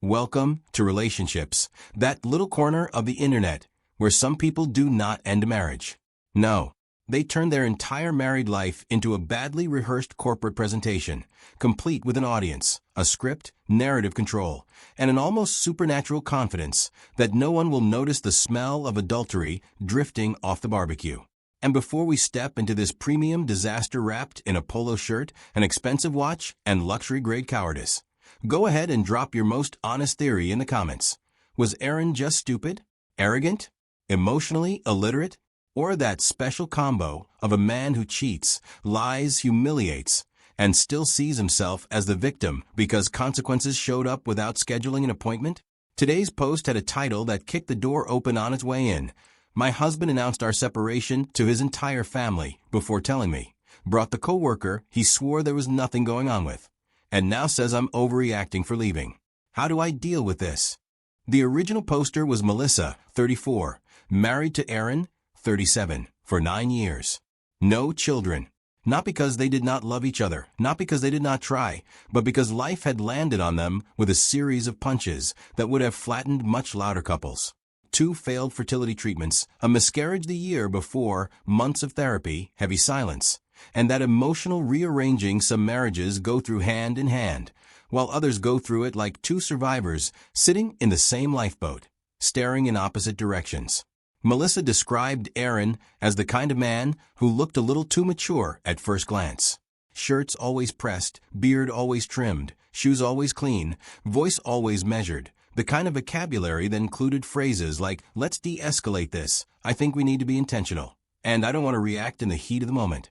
Welcome to relationships, that little corner of the internet where some people do not end a marriage. No, they turn their entire married life into a badly rehearsed corporate presentation, complete with an audience, a script, narrative control, and an almost supernatural confidence that no one will notice the smell of adultery drifting off the barbecue. And before we step into this premium disaster wrapped in a polo shirt, an expensive watch, and luxury-grade cowardice, go ahead and drop your most honest theory in the comments. Was Aaron just stupid, arrogant, emotionally illiterate, or that special combo of a man who cheats, lies, humiliates, and still sees himself as the victim because consequences showed up without scheduling an appointment? Today's post had a title that kicked the door open on its way in. My husband announced our separation to his entire family before telling me. Brought the coworker he swore there was nothing going on with. And now says I'm overreacting for leaving. How do I deal with this? The original poster was Melissa, 34, married to Aaron, 37, for 9 years. No children. Not because they did not love each other, not because they did not try, but because life had landed on them with a series of punches that would have flattened much louder couples. 2 failed fertility treatments, a miscarriage the year before, months of therapy, heavy silence, and that emotional rearranging some marriages go through hand in hand, while others go through it like 2 survivors sitting in the same lifeboat, staring in opposite directions. Melissa described Aaron as the kind of man who looked a little too mature at first glance. Shirts always pressed, beard always trimmed, shoes always clean, voice always measured, the kind of vocabulary that included phrases like, "Let's de-escalate this, I think we need to be intentional, and I don't want to react in the heat of the moment."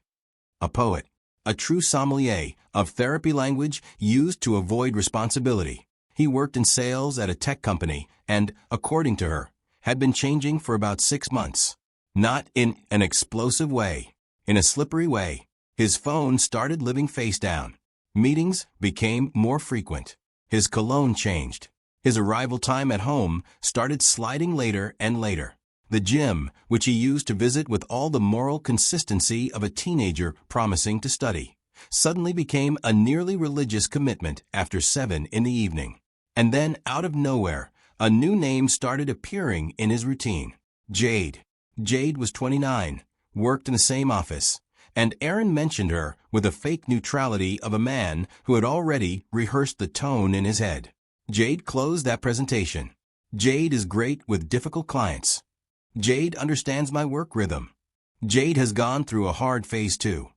A poet, a true sommelier of therapy language used to avoid responsibility. He worked in sales at a tech company and, according to her, had been changing for about 6 months. Not in an explosive way, in a slippery way. His phone started living face down. Meetings became more frequent. His cologne changed. His arrival time at home started sliding later and later. The gym, which he used to visit with all the moral consistency of a teenager promising to study, suddenly became a nearly religious commitment after 7 in the evening. And then, out of nowhere, a new name started appearing in his routine. Jade. Jade was 29, worked in the same office, and Aaron mentioned her with a fake neutrality of a man who had already rehearsed the tone in his head. Jade closed that presentation. Jade is great with difficult clients. Jade understands my work rhythm. Jade has gone through a hard phase too.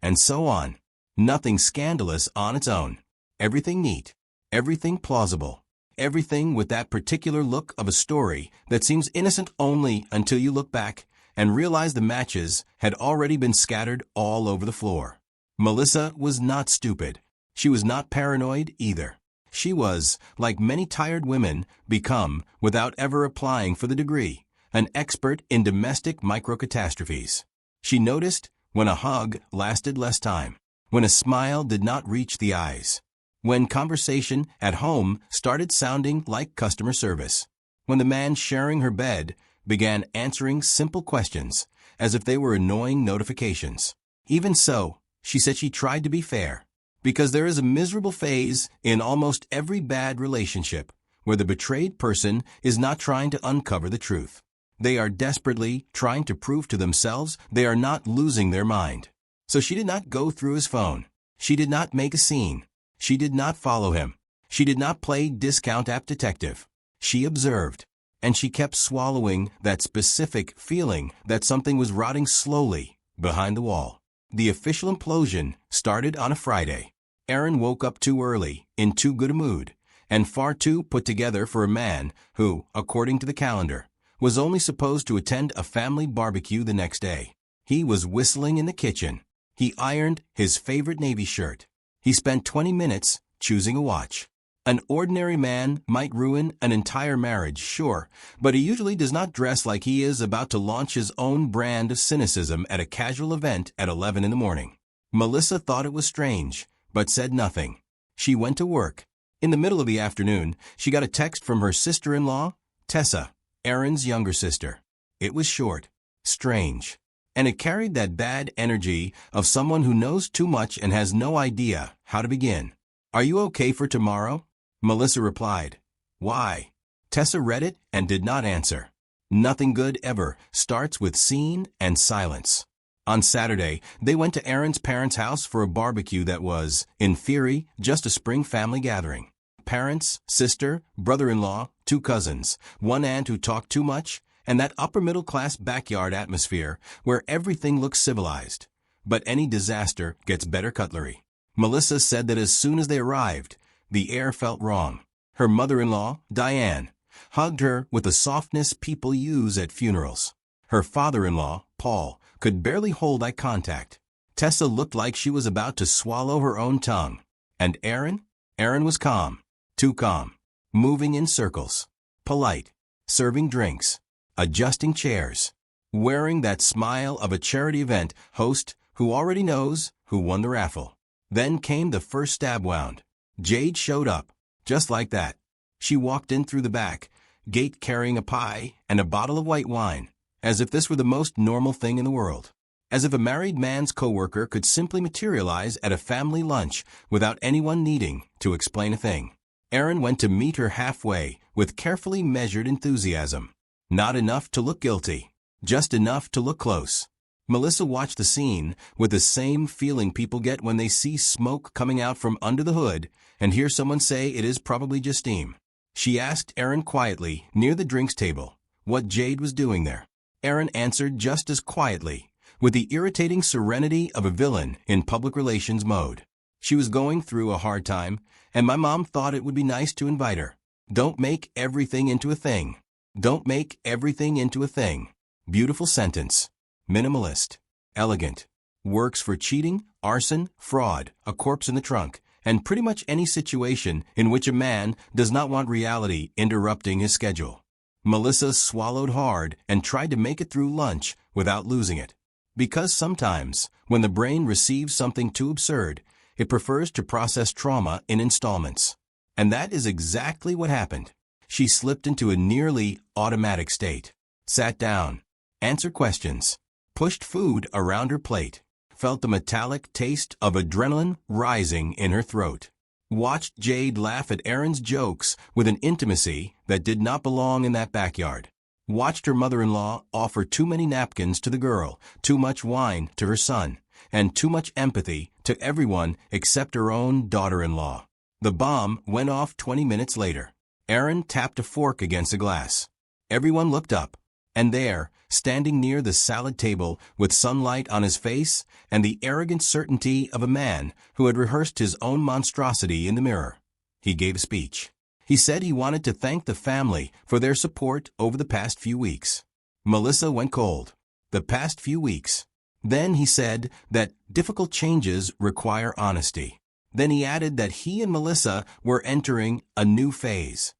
And so on. Nothing scandalous on its own. Everything neat. Everything plausible. Everything with that particular look of a story that seems innocent only until you look back and realize the matches had already been scattered all over the floor. Melissa was not stupid. She was not paranoid either. She was, like many tired women become without ever applying for the degree, an expert in domestic microcatastrophes. She noticed when a hug lasted less time, when a smile did not reach the eyes, when conversation at home started sounding like customer service, when the man sharing her bed began answering simple questions as if they were annoying notifications. Even so, she said she tried to be fair, because there is a miserable phase in almost every bad relationship where the betrayed person is not trying to uncover the truth. They are desperately trying to prove to themselves they are not losing their mind. So she did not go through his phone. She did not make a scene. She did not follow him. She did not play discount app detective. She observed, and she kept swallowing that specific feeling that something was rotting slowly behind the wall. The official implosion started on a Friday. Aaron woke up too early, in too good a mood, and far too put together for a man who, according to the calendar, was only supposed to attend a family barbecue the next day. He was whistling in the kitchen. He ironed his favorite Navy shirt. He spent 20 minutes choosing a watch. An ordinary man might ruin an entire marriage, sure, but he usually does not dress like he is about to launch his own brand of cynicism at a casual event at 11 in the morning. Melissa thought it was strange, but said nothing. She went to work. In the middle of the afternoon, she got a text from her sister-in-law, Tessa, Aaron's younger sister. It was short, strange, and it carried that bad energy of someone who knows too much and has no idea how to begin. "Are you okay for tomorrow?" Melissa replied, Why? Tessa read it and did not answer. Nothing good ever starts with scene and silence. On Saturday, they went to Aaron's parents' house for a barbecue that was, in theory, just a spring family gathering. Parents, sister, brother-in-law, 2 cousins, 1 aunt who talked too much, and that upper-middle-class backyard atmosphere where everything looks civilized. But any disaster gets better cutlery. Melissa said that as soon as they arrived, the air felt wrong. Her mother-in-law, Diane, hugged her with the softness people use at funerals. Her father-in-law, Paul, could barely hold eye contact. Tessa looked like she was about to swallow her own tongue. And Aaron? Aaron was calm. Too calm. Moving in circles. Polite. Serving drinks. Adjusting chairs. Wearing that smile of a charity event host who already knows who won the raffle. Then came the first stab wound. Jade showed up. Just like that. She walked in through the back gate carrying a pie and a bottle of white wine, as if this were the most normal thing in the world. As if a married man's coworker could simply materialize at a family lunch without anyone needing to explain a thing. Aaron went to meet her halfway with carefully measured enthusiasm. Not enough to look guilty, just enough to look close. Melissa watched the scene with the same feeling people get when they see smoke coming out from under the hood and hear someone say it is probably just steam. She asked Aaron quietly, near the drinks table, what Jade was doing there. Aaron answered just as quietly, with the irritating serenity of a villain in public relations mode. She was going through a hard time, and my mom thought it would be nice to invite her. Don't make everything into a thing. Don't make everything into a thing. Beautiful sentence. Minimalist. Elegant. Works for cheating, arson, fraud, a corpse in the trunk, and pretty much any situation in which a man does not want reality interrupting his schedule. Melissa swallowed hard and tried to make it through lunch without losing it. Because sometimes, when the brain receives something too absurd, it prefers to process trauma in installments. And that is exactly what happened. She slipped into a nearly automatic state. Sat down. Answered questions. Pushed food around her plate. Felt the metallic taste of adrenaline rising in her throat. Watched Jade laugh at Aaron's jokes with an intimacy that did not belong in that backyard. Watched her mother-in-law offer too many napkins to the girl, too much wine to her son, and too much empathy to everyone except her own daughter-in-law. The bomb went off 20 minutes later. Aaron tapped a fork against a glass. Everyone looked up, and there, standing near the salad table with sunlight on his face and the arrogant certainty of a man who had rehearsed his own monstrosity in the mirror, he gave a speech. He said he wanted to thank the family for their support over the past few weeks. Melissa went cold. The past few weeks. Then he said that difficult changes require honesty. Then he added that he and Melissa were entering a new phase.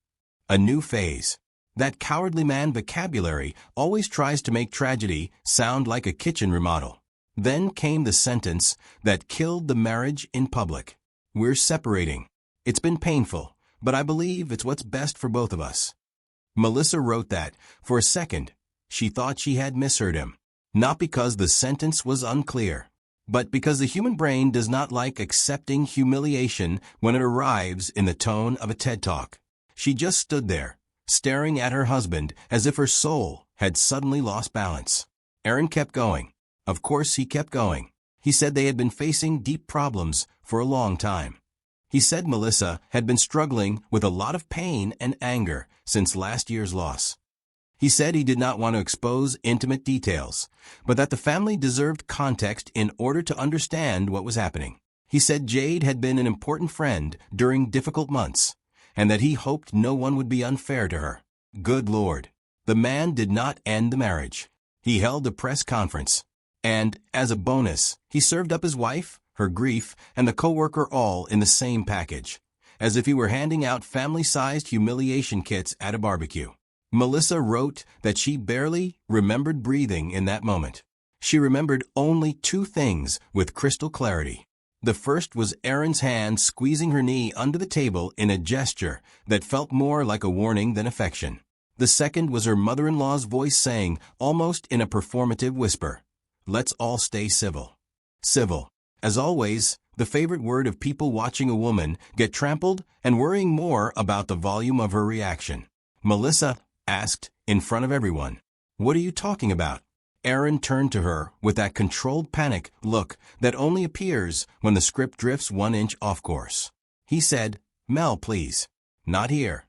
A new phase. That cowardly man vocabulary always tries to make tragedy sound like a kitchen remodel. Then came the sentence that killed the marriage in public. We're separating. It's been painful, but I believe it's what's best for both of us. Melissa wrote that, for a second, she thought she had misheard him. Not because the sentence was unclear, but because the human brain does not like accepting humiliation when it arrives in the tone of a TED Talk. She just stood there, staring at her husband as if her soul had suddenly lost balance. Aaron kept going. Of course he kept going. He said they had been facing deep problems for a long time. He said Melissa had been struggling with a lot of pain and anger since last year's loss. He said he did not want to expose intimate details, but that the family deserved context in order to understand what was happening. He said Jade had been an important friend during difficult months, and that he hoped no one would be unfair to her. Good Lord. The man did not end the marriage. He held a press conference. And, as a bonus, he served up his wife, her grief, and the coworker all in the same package, as if he were handing out family-sized humiliation kits at a barbecue. Melissa wrote that she barely remembered breathing in that moment. She remembered only 2 things with crystal clarity. The first was Aaron's hand squeezing her knee under the table in a gesture that felt more like a warning than affection. The second was her mother-in-law's voice saying, almost in a performative whisper, "Let's all stay civil." Civil. As always, the favorite word of people watching a woman get trampled and worrying more about the volume of her reaction. Melissa asked in front of everyone, "What are you talking about?" Aaron turned to her with that controlled panic look that only appears when the script drifts 1 inch off course. He said, "Mel, please. Not here.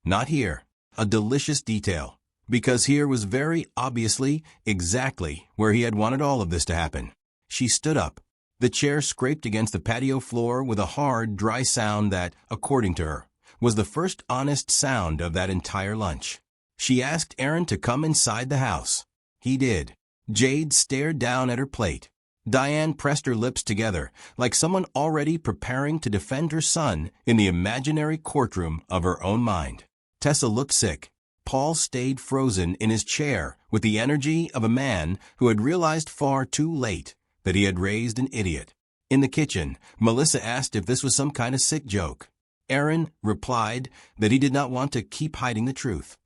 Not here." A delicious detail, because here was very obviously exactly where he had wanted all of this to happen. She stood up. The chair scraped against the patio floor with a hard, dry sound that, according to her, was the first honest sound of that entire lunch. She asked Aaron to come inside the house. He did. Jade stared down at her plate. Diane pressed her lips together, like someone already preparing to defend her son in the imaginary courtroom of her own mind. Tessa looked sick. Paul stayed frozen in his chair with the energy of a man who had realized far too late that he had raised an idiot. In the kitchen, Melissa asked if this was some kind of sick joke. Aaron replied that he did not want to keep hiding the truth.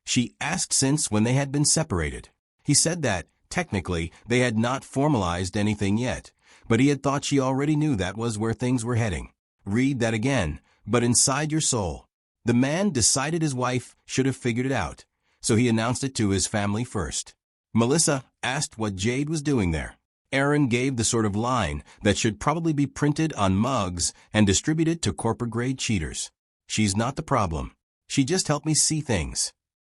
She asked since when they had been separated. He said that, technically, they had not formalized anything yet, but he had thought she already knew that was where things were heading. Read that again, but inside your soul. The man decided his wife should have figured it out, so he announced it to his family first. Melissa asked what Jade was doing there. Aaron gave the sort of line that should probably be printed on mugs and distributed to corporate-grade cheaters. "She's not the problem. She just helped me see things."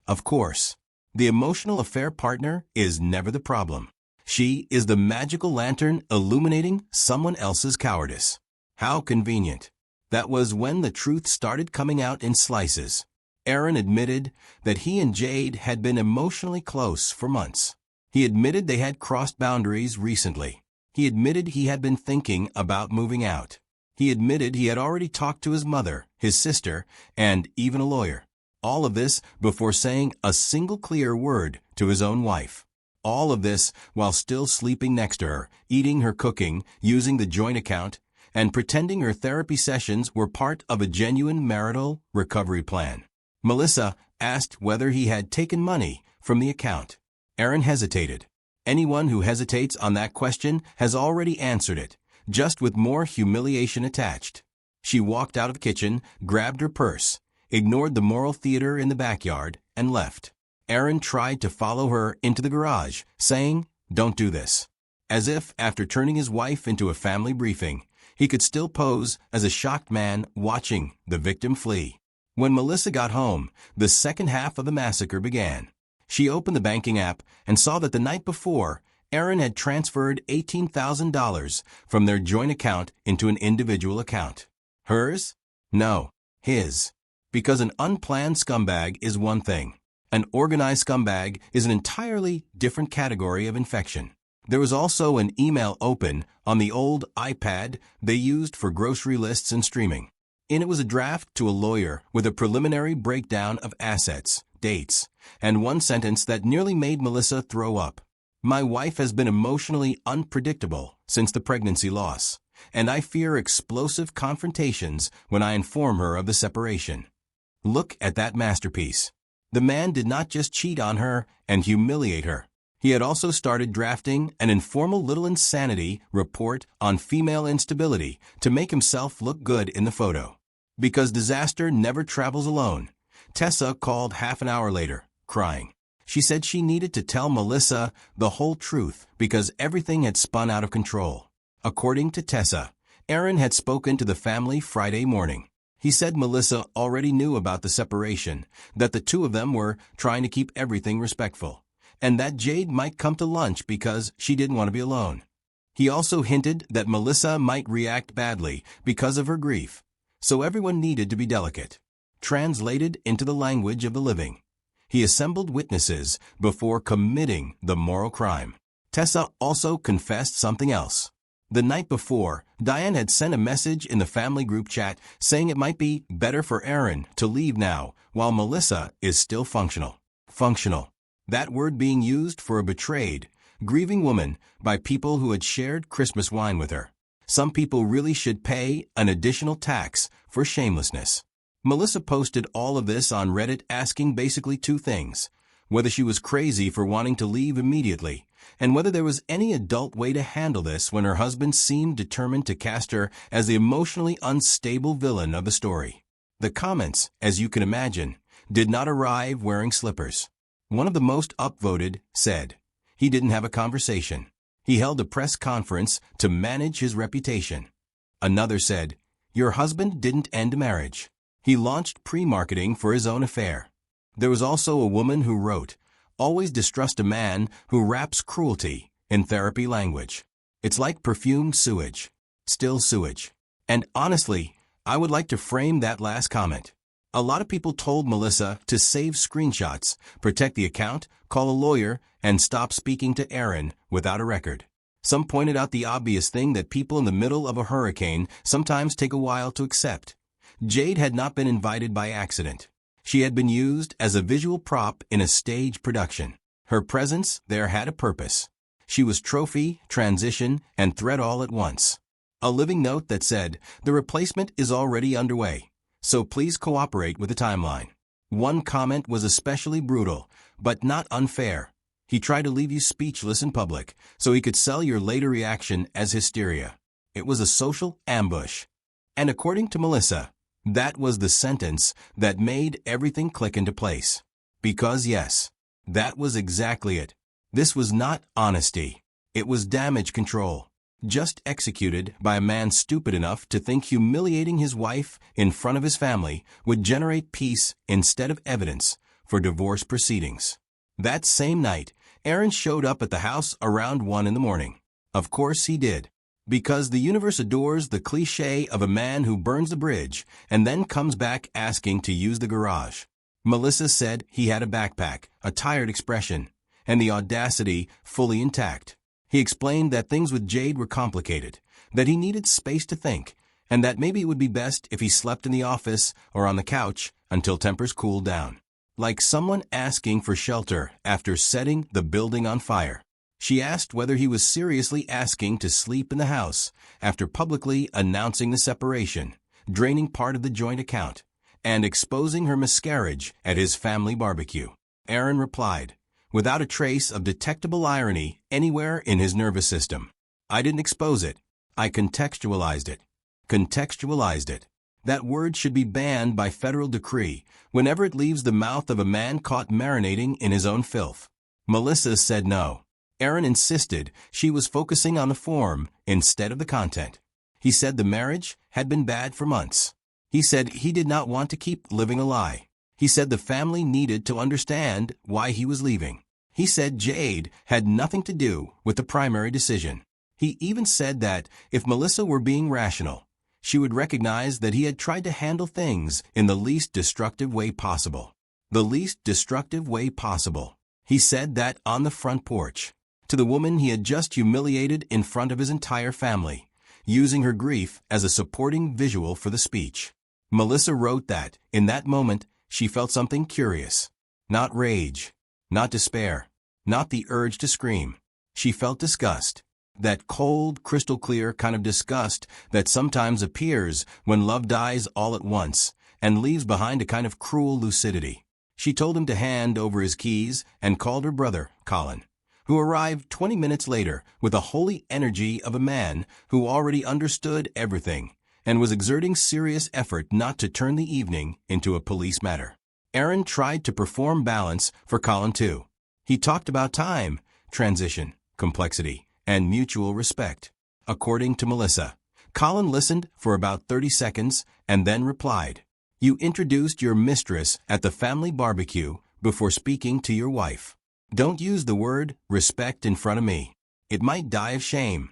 Of course. The emotional affair partner is never the problem. She is the magical lantern illuminating someone else's cowardice. How convenient. That was when the truth started coming out in slices. Aaron admitted that he and Jade had been emotionally close for months. He admitted they had crossed boundaries recently. He admitted he had been thinking about moving out. He admitted he had already talked to his mother, his sister, and even a lawyer. All of this before saying a single clear word to his own wife. All of this while still sleeping next to her, eating her cooking, using the joint account, and pretending her therapy sessions were part of a genuine marital recovery plan. Melissa asked whether he had taken money from the account. Aaron hesitated. Anyone who hesitates on that question has already answered it, just with more humiliation attached. She walked out of the kitchen, grabbed her purse, ignored the moral theater in the backyard, and left. Aaron tried to follow her into the garage, saying, "Don't do this." As if, after turning his wife into a family briefing, he could still pose as a shocked man watching the victim flee. When Melissa got home, the second half of the massacre began. She opened the banking app and saw that the night before, Aaron had transferred $18,000 from their joint account into an individual account. Hers? No, his. Because an unplanned scumbag is one thing. An organized scumbag is an entirely different category of infection. There was also an email open on the old iPad they used for grocery lists and streaming. In it was a draft to a lawyer with a preliminary breakdown of assets, dates, and one sentence that nearly made Melissa throw up. "My wife has been emotionally unpredictable since the pregnancy loss, and I fear explosive confrontations when I inform her of the separation." Look at that masterpiece. The man did not just cheat on her and humiliate her. He had also started drafting an informal little insanity report on female instability to make himself look good in the photo. Because disaster never travels alone, Tessa called half an hour later, crying. She said she needed to tell Melissa the whole truth because everything had spun out of control. According to Tessa, Aaron had spoken to the family Friday morning. He said Melissa already knew about the separation, that the two of them were trying to keep everything respectful, and that Jade might come to lunch because she didn't want to be alone. He also hinted that Melissa might react badly because of her grief, so everyone needed to be delicate. Translated into the language of the living, he assembled witnesses before committing the moral crime. Tessa also confessed something else. The night before, Diane had sent a message in the family group chat saying it might be better for Aaron to leave now while Melissa is still functional. Functional. That word being used for a betrayed, grieving woman by people who had shared Christmas wine with her. Some people really should pay an additional tax for shamelessness. Melissa posted all of this on Reddit asking basically two things. whether she was crazy for wanting to leave immediately, and whether there was any adult way to handle this when her husband seemed determined to cast her as the emotionally unstable villain of the story. The comments, as you can imagine, did not arrive wearing slippers. One of the most upvoted said, "He didn't have a conversation. He held a press conference to manage his reputation." Another said, "Your husband didn't end a marriage. He launched pre-marketing for his own affair." There was also a woman who wrote, "Always distrust a man who wraps cruelty in therapy language. It's like perfumed sewage. Still sewage." And honestly, I would like to frame that last comment. A lot of people told Melissa to save screenshots, protect the account, call a lawyer, and stop speaking to Aaron without a record. Some pointed out the obvious thing that people in the middle of a hurricane sometimes take a while to accept. Jade had not been invited by accident. She had been used as a visual prop in a stage production. Her presence there had a purpose. She was trophy, transition, and threat all at once. A living note that said, "The replacement is already underway, so please cooperate with the timeline." One comment was especially brutal, but not unfair. "He tried to leave you speechless in public, so he could sell your later reaction as hysteria. It was a social ambush." And according to Melissa, that was the sentence that made everything click into place. Because yes, that was exactly it. This was not honesty. It was damage control, just executed by a man stupid enough to think humiliating his wife in front of his family would generate peace instead of evidence for divorce proceedings. That same night, Aaron showed up at the house around 1 in the morning. Of course he did. Because the universe adores the cliché of a man who burns the bridge and then comes back asking to use the garage. Melissa said he had a backpack, a tired expression, and the audacity fully intact. He explained that things with Jade were complicated, that he needed space to think, and that maybe it would be best if he slept in the office or on the couch until tempers cooled down. Like someone asking for shelter after setting the building on fire. She asked whether he was seriously asking to sleep in the house after publicly announcing the separation, draining part of the joint account, and exposing her miscarriage at his family barbecue. Aaron replied, without a trace of detectable irony anywhere in his nervous system, "I didn't expose it. I contextualized it." Contextualized it. That word should be banned by federal decree whenever it leaves the mouth of a man caught marinating in his own filth. Melissa said no. Aaron insisted she was focusing on the form instead of the content. He said the marriage had been bad for months. He said he did not want to keep living a lie. He said the family needed to understand why he was leaving. He said Jade had nothing to do with the primary decision. He even said that if Melissa were being rational, she would recognize that he had tried to handle things in the least destructive way possible. The least destructive way possible. He said that on the front porch, to the woman he had just humiliated in front of his entire family, using her grief as a supporting visual for the speech. Melissa wrote that, in that moment, she felt something curious. Not rage, not despair, not the urge to scream. She felt disgust. That cold, crystal-clear kind of disgust that sometimes appears when love dies all at once and leaves behind a kind of cruel lucidity. She told him to hand over his keys and called her brother, Colin, who arrived 20 minutes later with the holy energy of a man who already understood everything and was exerting serious effort not to turn the evening into a police matter. Aaron tried to perform balance for Colin too. He talked about time, transition, complexity, and mutual respect. According to Melissa, Colin listened for about 30 seconds and then replied, "You introduced your mistress at the family barbecue before speaking to your wife. Don't use the word respect in front of me. It might die of shame."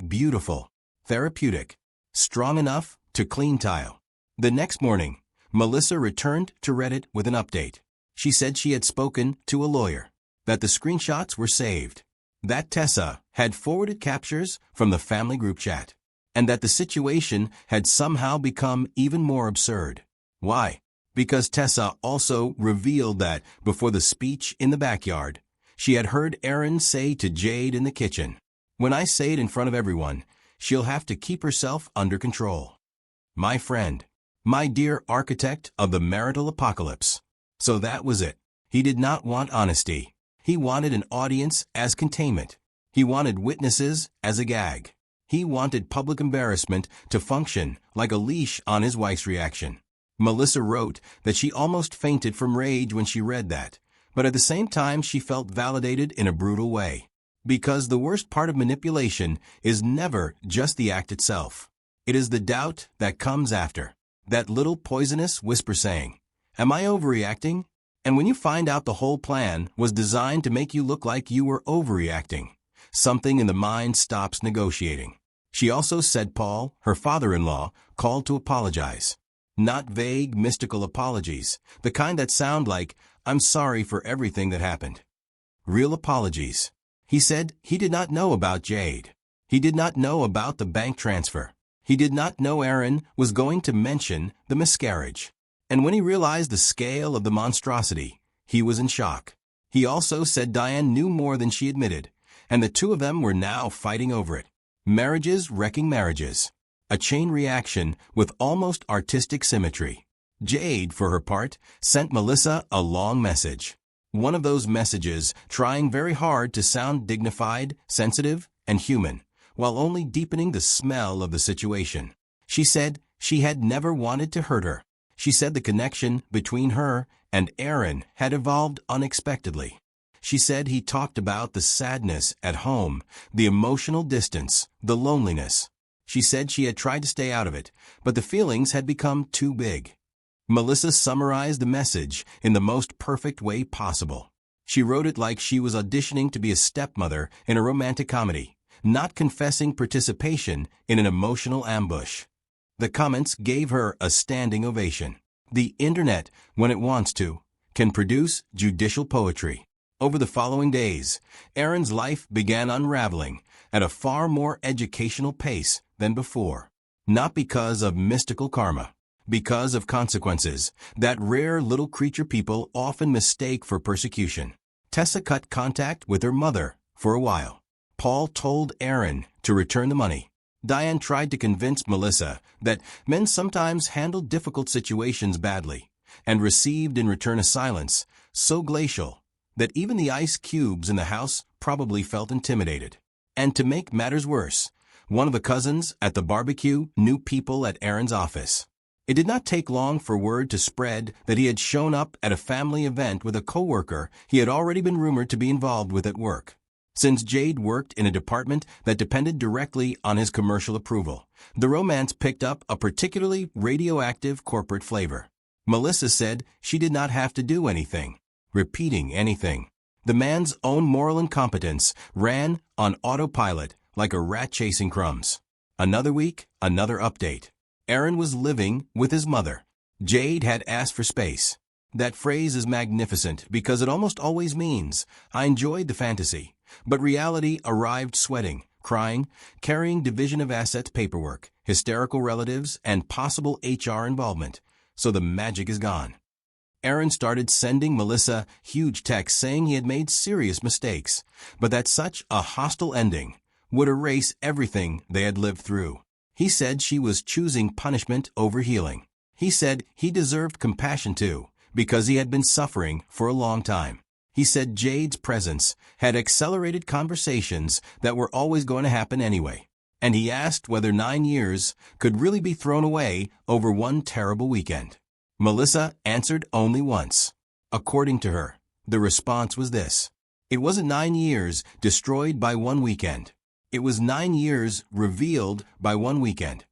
Beautiful. Therapeutic. Strong enough to clean tile. The next morning, Melissa returned to Reddit with an update. She said she had spoken to a lawyer, that the screenshots were saved, that Tessa had forwarded captures from the family group chat, and that the situation had somehow become even more absurd. Why? Because Tessa also revealed that, before the speech in the backyard, she had heard Aaron say to Jade in the kitchen, "When I say it in front of everyone, she'll have to keep herself under control." My friend, my dear architect of the marital apocalypse. So that was it. He did not want honesty. He wanted an audience as containment. He wanted witnesses as a gag. He wanted public embarrassment to function like a leash on his wife's reaction. Melissa wrote that she almost fainted from rage when she read that, but at the same time she felt validated in a brutal way. Because the worst part of manipulation is never just the act itself. It is the doubt that comes after. That little poisonous whisper saying, "Am I overreacting?" And when you find out the whole plan was designed to make you look like you were overreacting, something in the mind stops negotiating. She also said Paul, her father-in-law, called to apologize. Not vague, mystical apologies, the kind that sound like, "I'm sorry for everything that happened." Real apologies. He said he did not know about Jade. He did not know about the bank transfer. He did not know Aaron was going to mention the miscarriage. And when he realized the scale of the monstrosity, he was in shock. He also said Diane knew more than she admitted, and the two of them were now fighting over it. Marriages wrecking marriages. A chain reaction with almost artistic symmetry. Jade, for her part, sent Melissa a long message. One of those messages trying very hard to sound dignified, sensitive, and human, while only deepening the smell of the situation. She said she had never wanted to hurt her. She said the connection between her and Aaron had evolved unexpectedly. She said he talked about the sadness at home, the emotional distance, the loneliness. She said she had tried to stay out of it, but the feelings had become too big. Melissa summarized the message in the most perfect way possible. She wrote it like she was auditioning to be a stepmother in a romantic comedy, not confessing participation in an emotional ambush. The comments gave her a standing ovation. The internet, when it wants to, can produce judicial poetry. Over the following days, Aaron's life began unraveling at a far more educational pace than before. Not because of mystical karma, because of consequences that rare little creature people often mistake for persecution. Tessa cut contact with her mother for a while. Paul told Aaron to return the money. Diane tried to convince Melissa that men sometimes handle difficult situations badly and received in return a silence so glacial that even the ice cubes in the house probably felt intimidated. And to make matters worse, one of the cousins at the barbecue knew people at Aaron's office. It did not take long for word to spread that he had shown up at a family event with a coworker he had already been rumored to be involved with at work. Since Jade worked in a department that depended directly on his commercial approval, the romance picked up a particularly radioactive corporate flavor. Melissa said she did not have to do anything, repeating anything. The man's own moral incompetence ran on autopilot like a rat chasing crumbs. Another week, another update. Aaron was living with his mother. Jade had asked for space. That phrase is magnificent because it almost always means, I enjoyed the fantasy. But reality arrived sweating, crying, carrying division of assets paperwork, hysterical relatives, and possible HR involvement. So the magic is gone. Aaron started sending Melissa huge texts saying he had made serious mistakes, but that such a hostile ending would erase everything they had lived through. He said she was choosing punishment over healing. He said he deserved compassion too, because he had been suffering for a long time. He said Jade's presence had accelerated conversations that were always going to happen anyway. And he asked whether 9 years could really be thrown away over one terrible weekend. Melissa answered only once. According to her, the response was this. It wasn't 9 years destroyed by one weekend. It was 9 years revealed by one weekend.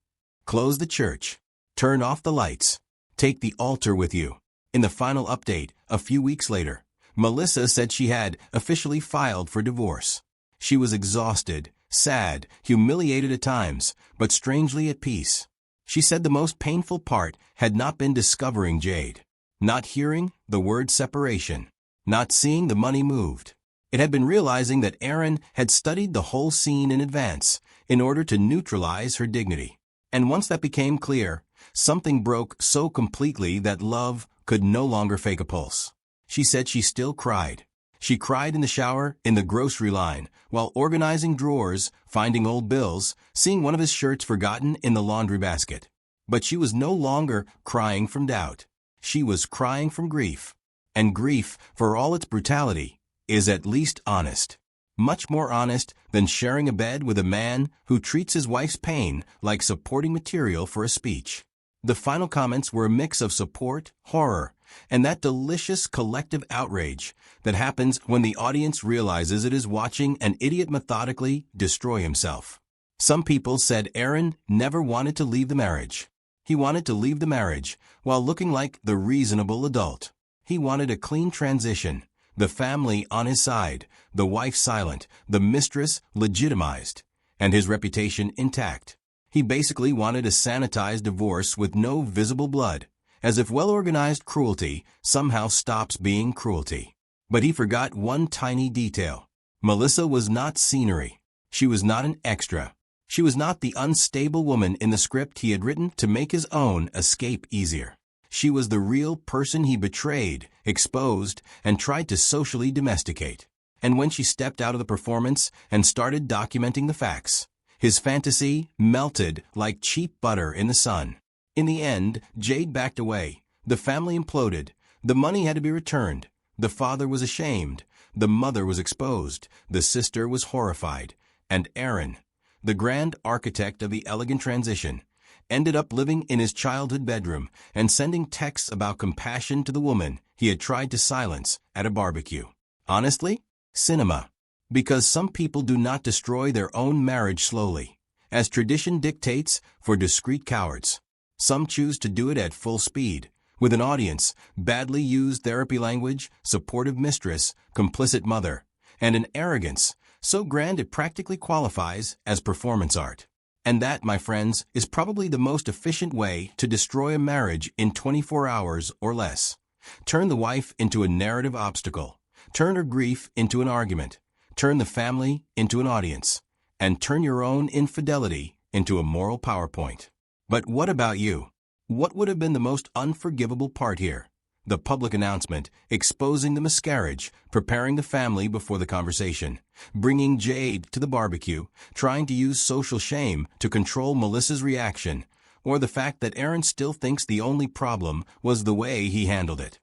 Close the church. Turn off the lights. Take the altar with you. In the final update, a few weeks later, Melissa said she had officially filed for divorce. She was exhausted, sad, humiliated at times, but strangely at peace. She said the most painful part had not been discovering Jade, not hearing the word separation, not seeing the money moved. It had been realizing that Aaron had studied the whole scene in advance in order to neutralize her dignity. And once that became clear, something broke so completely that love could no longer fake a pulse. She said she still cried. She cried in the shower, in the grocery line, while organizing drawers, finding old bills, seeing one of his shirts forgotten in the laundry basket. But she was no longer crying from doubt. She was crying from grief. And grief, for all its brutality, is at least honest. Much more honest than sharing a bed with a man who treats his wife's pain like supporting material for a speech. The final comments were a mix of support, horror, and that delicious collective outrage that happens when the audience realizes it is watching an idiot methodically destroy himself. Some people said Aaron never wanted to leave the marriage. He wanted to leave the marriage while looking like the reasonable adult. He wanted a clean transition, the family on his side, the wife silent, the mistress legitimized, and his reputation intact. He basically wanted a sanitized divorce with no visible blood, as if well-organized cruelty somehow stops being cruelty. But he forgot one tiny detail. Melissa was not scenery. She was not an extra. She was not the unstable woman in the script he had written to make his own escape easier. She was the real person he betrayed, exposed, and tried to socially domesticate. And when she stepped out of the performance and started documenting the facts, his fantasy melted like cheap butter in the sun. In the end, Jade backed away. The family imploded. The money had to be returned. The father was ashamed. The mother was exposed. The sister was horrified. And Aaron, the grand architect of the elegant transition, ended up living in his childhood bedroom and sending texts about compassion to the woman he had tried to silence at a barbecue. Honestly, cinema. Because some people do not destroy their own marriage slowly, as tradition dictates for discreet cowards. Some choose to do it at full speed, with an audience, badly used therapy language, supportive mistress, complicit mother, and an arrogance so grand it practically qualifies as performance art. And that, my friends, is probably the most efficient way to destroy a marriage in 24 hours or less. Turn the wife into a narrative obstacle. Turn her grief into an argument. Turn the family into an audience. And turn your own infidelity into a moral PowerPoint. But what about you? What would have been the most unforgivable part here? The public announcement, exposing the miscarriage, preparing the family before the conversation, bringing Jade to the barbecue, trying to use social shame to control Melissa's reaction, or the fact that Aaron still thinks the only problem was the way he handled it.